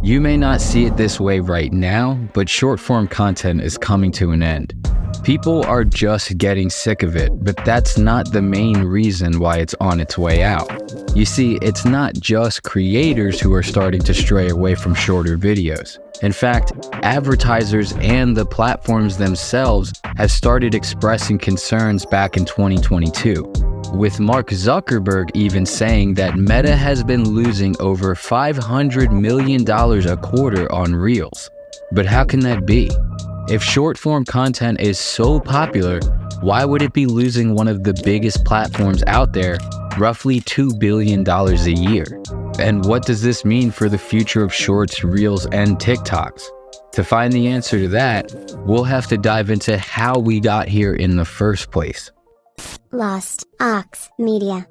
You may not see it this way right now, but short-form content is coming to an end. People are just getting sick of it, but that's not the main reason why it's on its way out. You see, it's not just creators who are starting to stray away from shorter videos. In fact, advertisers and the platforms themselves have started expressing concerns back in 2022, with Mark Zuckerberg even saying that Meta has been losing over $500 million a quarter on Reels. But how can that be? If short-form content is so popular, why would it be losing one of the biggest platforms out there, roughly $2 billion a year? And what does this mean for the future of Shorts, Reels, and TikToks? To find the answer to that, we'll have to dive into how we got here in the first place. Lost Ox Media.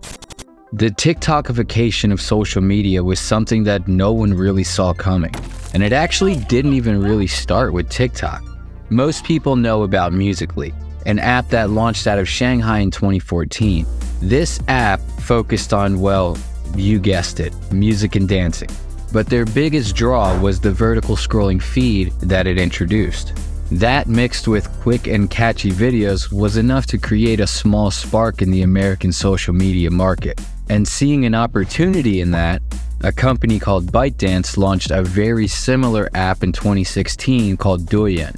The TikTokification of social media was something that no one really saw coming. And it actually didn't even really start with TikTok. Most people know about Musical.ly, an app that launched out of Shanghai in 2014. This app focused on, well, you guessed it, music and dancing. But their biggest draw was the vertical scrolling feed that it introduced. That mixed with quick and catchy videos was enough to create a small spark in the American social media market. And seeing an opportunity in that, a company called ByteDance launched a very similar app in 2016 called Douyin,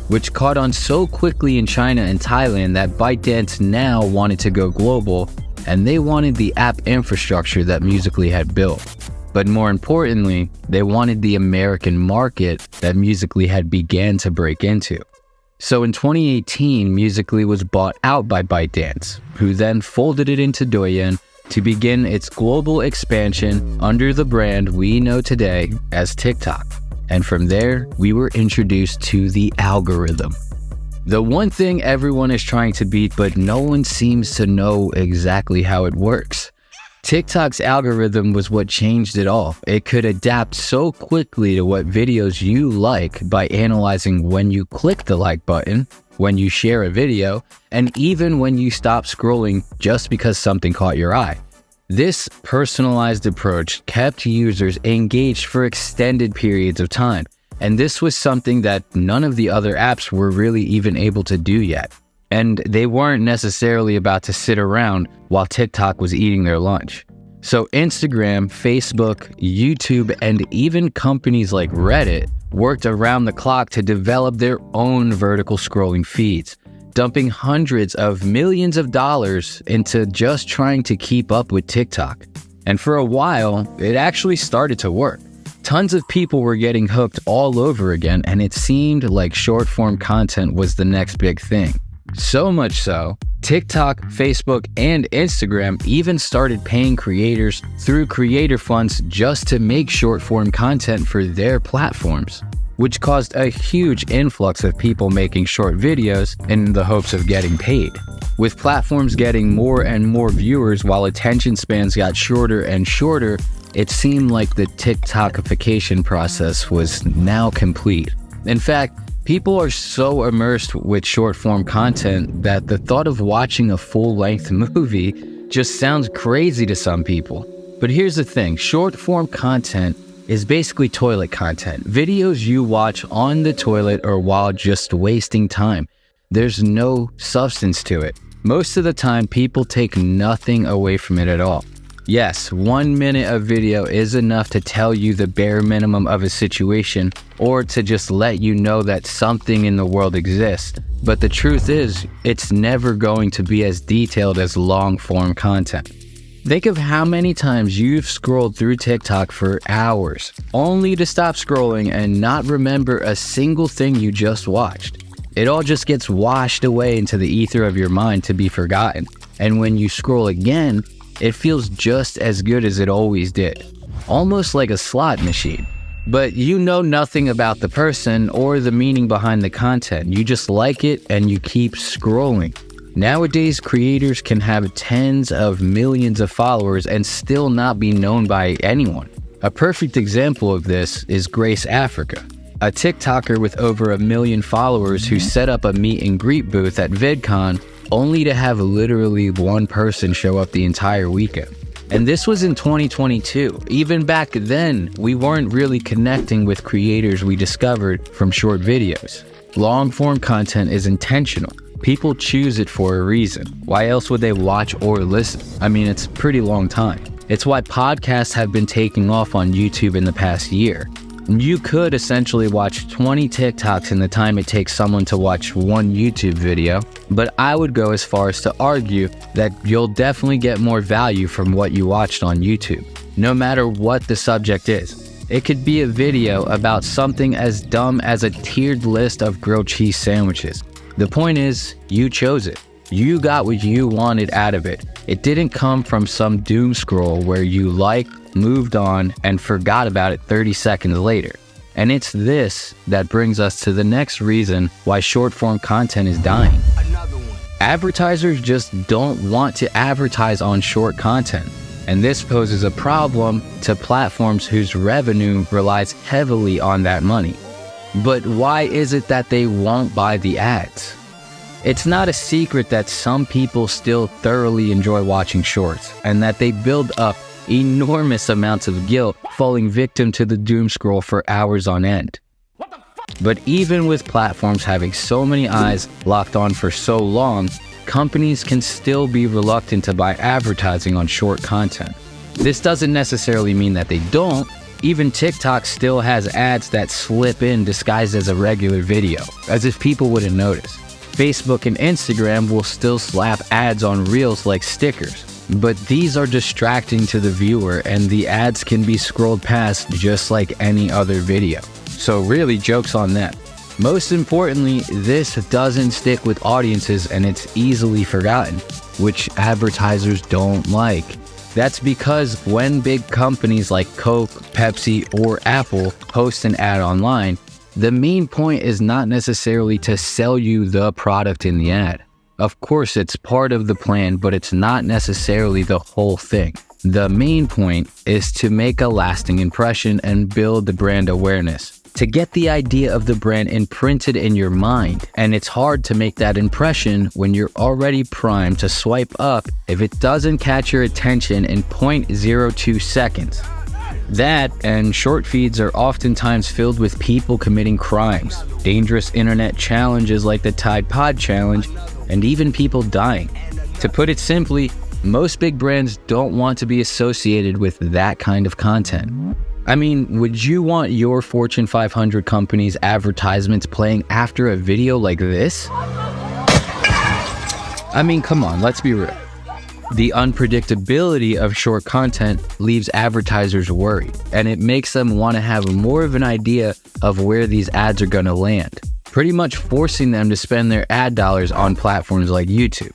which caught on so quickly in China and Thailand that ByteDance now wanted to go global, and they wanted the app infrastructure that Musical.ly had built. But more importantly, they wanted the American market that Musical.ly had began to break into. So in 2018, Musical.ly was bought out by ByteDance, who then folded it into Douyin to begin its global expansion under the brand we know today as TikTok. And from there, we were introduced to the algorithm. The one thing everyone is trying to beat, but no one seems to know exactly how it works. TikTok's algorithm was what changed it all. It could adapt so quickly to what videos you like by analyzing when you click the like button, when you share a video, and even when you stop scrolling just because something caught your eye. This personalized approach kept users engaged for extended periods of time, and this was something that none of the other apps were really even able to do yet. And they weren't necessarily about to sit around while TikTok was eating their lunch. So Instagram, Facebook, YouTube, and even companies like Reddit worked around the clock to develop their own vertical scrolling feeds, dumping hundreds of millions of dollars into just trying to keep up with TikTok. And for a while, it actually started to work. Tons of people were getting hooked all over again, and it seemed like short-form content was the next big thing. So much so, TikTok, Facebook, and Instagram even started paying creators through creator funds just to make short-form content for their platforms, which caused a huge influx of people making short videos in the hopes of getting paid. With platforms getting more and more viewers while attention spans got shorter and shorter, it seemed like the TikTokification process was now complete. In fact, people are so immersed with short-form content that the thought of watching a full-length movie just sounds crazy to some people. But here's the thing, short-form content is basically toilet content. Videos you watch on the toilet or while just wasting time. There's no substance to it. Most of the time, people take nothing away from it at all. Yes, 1 minute of video is enough to tell you the bare minimum of a situation or to just let you know that something in the world exists. But the truth is, it's never going to be as detailed as long-form content. Think of how many times you've scrolled through TikTok for hours, only to stop scrolling and not remember a single thing you just watched. It all just gets washed away into the ether of your mind to be forgotten. And when you scroll again, it feels just as good as it always did, almost like a slot machine. But you know nothing about the person or the meaning behind the content. You just like it and you keep scrolling. Nowadays, creators can have tens of millions of followers and still not be known by anyone. A perfect example of this is Grace Africa, a TikToker with over 1 million followers who set up a meet and greet booth at VidCon only to have literally one person show up the entire weekend. And this was in 2022. Even back then, we weren't really connecting with creators we discovered from short videos. Long-form content is intentional. People choose it for a reason. Why else would they watch or listen? I mean, it's a pretty long time. It's why podcasts have been taking off on YouTube in the past year. You could essentially watch 20 TikToks in the time it takes someone to watch one YouTube video, but I would go as far as to argue that you'll definitely get more value from what you watched on YouTube, no matter what the subject is. It could be a video about something as dumb as a tiered list of grilled cheese sandwiches. The point is, you chose it. You got what you wanted out of it. It didn't come from some doom scroll where you liked, moved on, and forgot about it 30 seconds later. And it's this that brings us to the next reason why short-form content is dying. Advertisers just don't want to advertise on short content. And this poses a problem to platforms whose revenue relies heavily on that money. But why is it that they won't buy the ads? It's not a secret that some people still thoroughly enjoy watching shorts, and that they build up enormous amounts of guilt falling victim to the doom scroll for hours on end. But even with platforms having so many eyes locked on for so long, companies can still be reluctant to buy advertising on short content. This doesn't necessarily mean that they don't. Even TikTok still has ads that slip in disguised as a regular video, as if people wouldn't notice. Facebook and Instagram will still slap ads on Reels like stickers, but these are distracting to the viewer and the ads can be scrolled past just like any other video. So really, joke's on them. Most importantly, this doesn't stick with audiences and it's easily forgotten, which advertisers don't like. That's because when big companies like Coke, Pepsi, or Apple post an ad online, the main point is not necessarily to sell you the product in the ad. Of course, it's part of the plan, but it's not necessarily the whole thing. The main point is to make a lasting impression and build the brand awareness, to get the idea of the brand imprinted in your mind. And it's hard to make that impression when you're already primed to swipe up if it doesn't catch your attention in 0.02 seconds. That and short feeds are oftentimes filled with people committing crimes, dangerous internet challenges like the Tide Pod Challenge, and even people dying. To put it simply, most big brands don't want to be associated with that kind of content. I mean, would you want your Fortune 500 company's advertisements playing after a video like this? I mean, come on, let's be real. The unpredictability of short content leaves advertisers worried, and it makes them want to have more of an idea of where these ads are going to land, pretty much forcing them to spend their ad dollars on platforms like YouTube.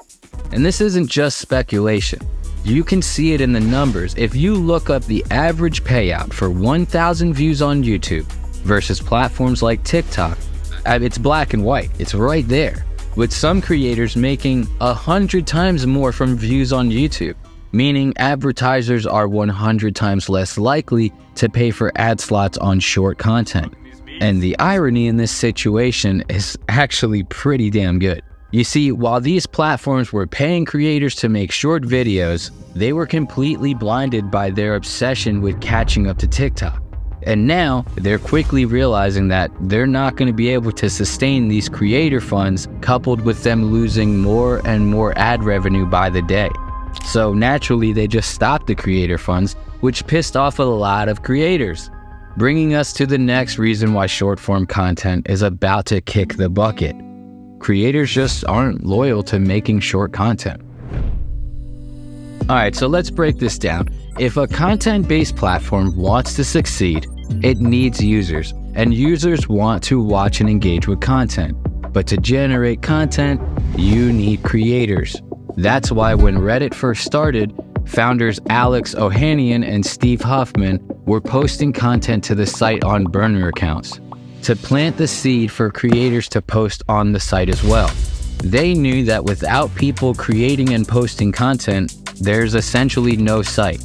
And this isn't just speculation. You can see it in the numbers. If you look up the average payout for 1,000 views on YouTube versus platforms like TikTok, it's black and white. It's right there, with some creators making 100 times more from views on YouTube, meaning advertisers are 100 times less likely to pay for ad slots on short content. And the irony in this situation is actually pretty damn good. You see, while these platforms were paying creators to make short videos, they were completely blinded by their obsession with catching up to TikTok. And now, they're quickly realizing that they're not going to be able to sustain these creator funds, coupled with them losing more and more ad revenue by the day. So naturally, they just stopped the creator funds, which pissed off a lot of creators. Bringing us to the next reason why short-form content is about to kick the bucket. Creators just aren't loyal to making short content. Alright, so let's break this down. If a content-based platform wants to succeed, it needs users, and users want to watch and engage with content. But to generate content, you need creators. That's why when Reddit first started, founders Alex Ohanian and Steve Huffman were posting content to the site on burner accounts, to plant the seed for creators to post on the site as well. They knew that without people creating and posting content, there's essentially no site.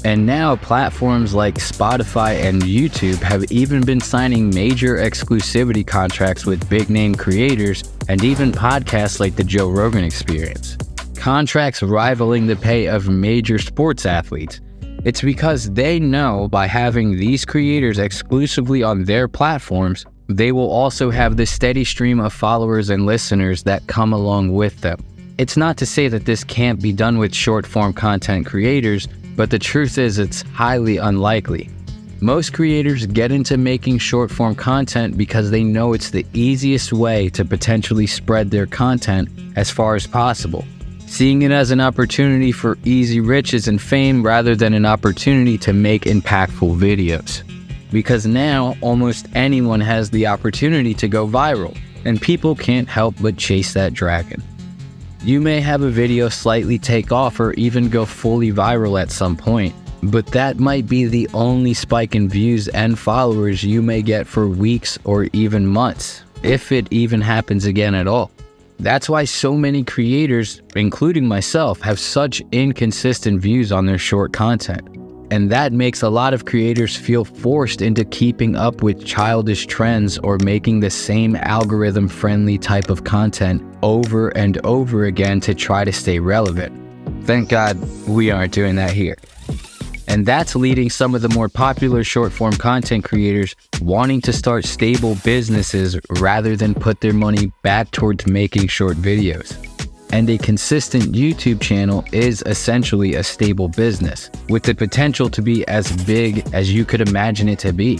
And now platforms like Spotify and YouTube have even been signing major exclusivity contracts with big name creators and even podcasts like the Joe Rogan Experience. contracts rivaling the pay of major sports athletes. It's because they know by having these creators exclusively on their platforms, they will also have the steady stream of followers and listeners that come along with them. It's not to say that this can't be done with short-form content creators, but the truth is it's highly unlikely. Most creators get into making short-form content because they know it's the easiest way to potentially spread their content as far as possible, seeing it as an opportunity for easy riches and fame rather than an opportunity to make impactful videos. Because now, almost anyone has the opportunity to go viral, and people can't help but chase that dragon. You may have a video slightly take off or even go fully viral at some point, but that might be the only spike in views and followers you may get for weeks or even months, if it even happens again at all. That's why so many creators, including myself, have such inconsistent views on their short content. And that makes a lot of creators feel forced into keeping up with childish trends or making the same algorithm-friendly type of content over and over again to try to stay relevant. Thank God we aren't doing that here. And that's leading some of the more popular short-form content creators wanting to start stable businesses rather than put their money back towards making short videos. And a consistent YouTube channel is essentially a stable business, with the potential to be as big as you could imagine it to be.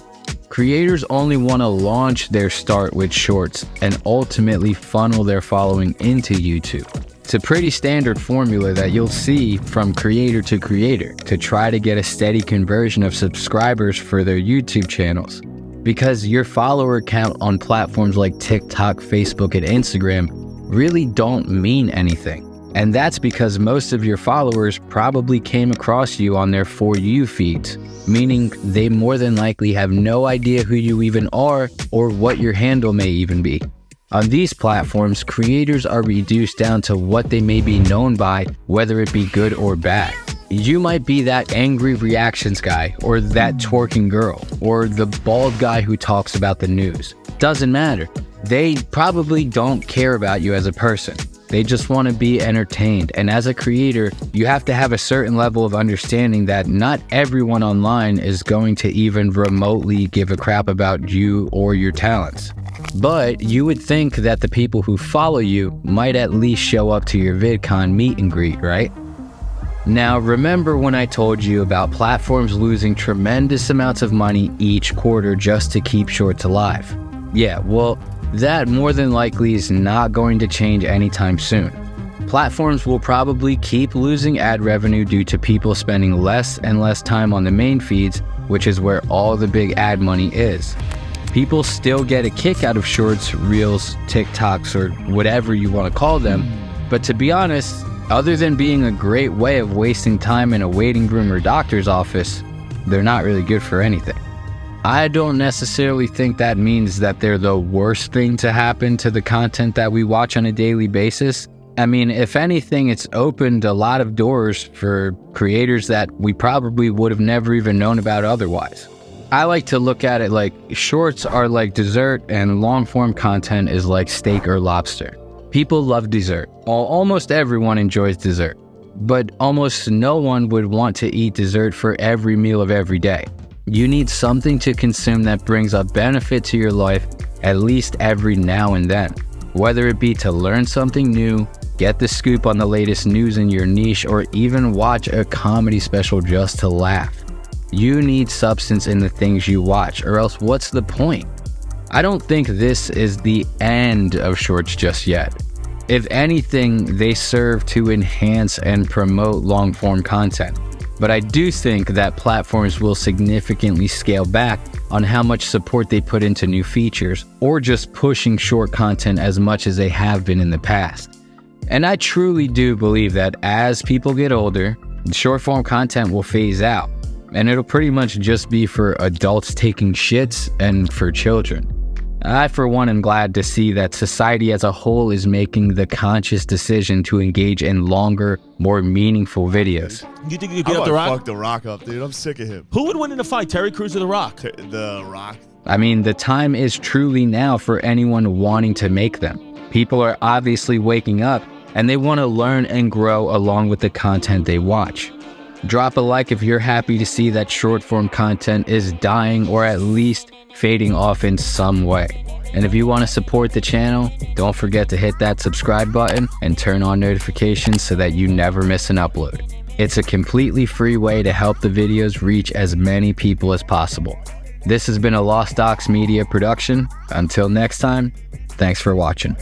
Creators only want to launch their start with shorts and ultimately funnel their following into YouTube. It's a pretty standard formula that you'll see from creator to creator to try to get a steady conversion of subscribers for their YouTube channels. Because your follower count on platforms like TikTok, Facebook, and Instagram really don't mean anything. And that's because most of your followers probably came across you on their For You feeds, meaning they more than likely have no idea who you even are or what your handle may even be. On these platforms, creators are reduced down to what they may be known by, whether it be good or bad. You might be that angry reactions guy, or that twerking girl, or the bald guy who talks about the news. Doesn't matter. They probably don't care about you as a person. They just want to be entertained. And as a creator, you have to have a certain level of understanding that not everyone online is going to even remotely give a crap about you or your talents. But you would think that the people who follow you might at least show up to your VidCon meet and greet, right? Now, remember when I told you about platforms losing tremendous amounts of money each quarter just to keep shorts alive? Yeah, well, that more than likely is not going to change anytime soon. Platforms will probably keep losing ad revenue due to people spending less and less time on the main feeds, which is where all the big ad money is. People still get a kick out of shorts, reels, TikToks, or whatever you want to call them, but to be honest, other than being a great way of wasting time in a waiting room or doctor's office, they're not really good for anything. I don't necessarily think that means that they're the worst thing to happen to the content that we watch on a daily basis. I mean, if anything, it's opened a lot of doors for creators that we probably would have never even known about otherwise. I like to look at it like shorts are like dessert and long-form content is like steak or lobster. People love dessert. Almost everyone enjoys dessert, but almost no one would want to eat dessert for every meal of every day. You need something to consume that brings a benefit to your life at least every now and then, whether it be to learn something new, get the scoop on the latest news in your niche, or even watch a comedy special just to laugh. You need substance in the things you watch, or else what's the point? I don't think this is the end of shorts just yet. If anything, they serve to enhance and promote long-form content. But I do think that platforms will significantly scale back on how much support they put into new features, or just pushing short content as much as they have been in the past. And I truly do believe that as people get older, short-form content will phase out, and it'll pretty much just be for adults taking shits and for children. I, for one, am glad to see that society as a whole is making the conscious decision to engage in longer, more meaningful videos. You think you could get up The Rock? Fuck The Rock up, dude. I'm sick of him. Who would win in a fight, Terry Crews or The Rock? The Rock. I mean, the time is truly now for anyone wanting to make them. People are obviously waking up, and they want to learn and grow along with the content they watch. Drop a like if you're happy to see that short-form content is dying or at least fading off in some way. And if you want to support the channel, don't forget to hit that subscribe button and turn on notifications so that you never miss an upload. It's a completely free way to help the videos reach as many people as possible. This has been a Lost Ox Media production. Until next time, thanks for watching.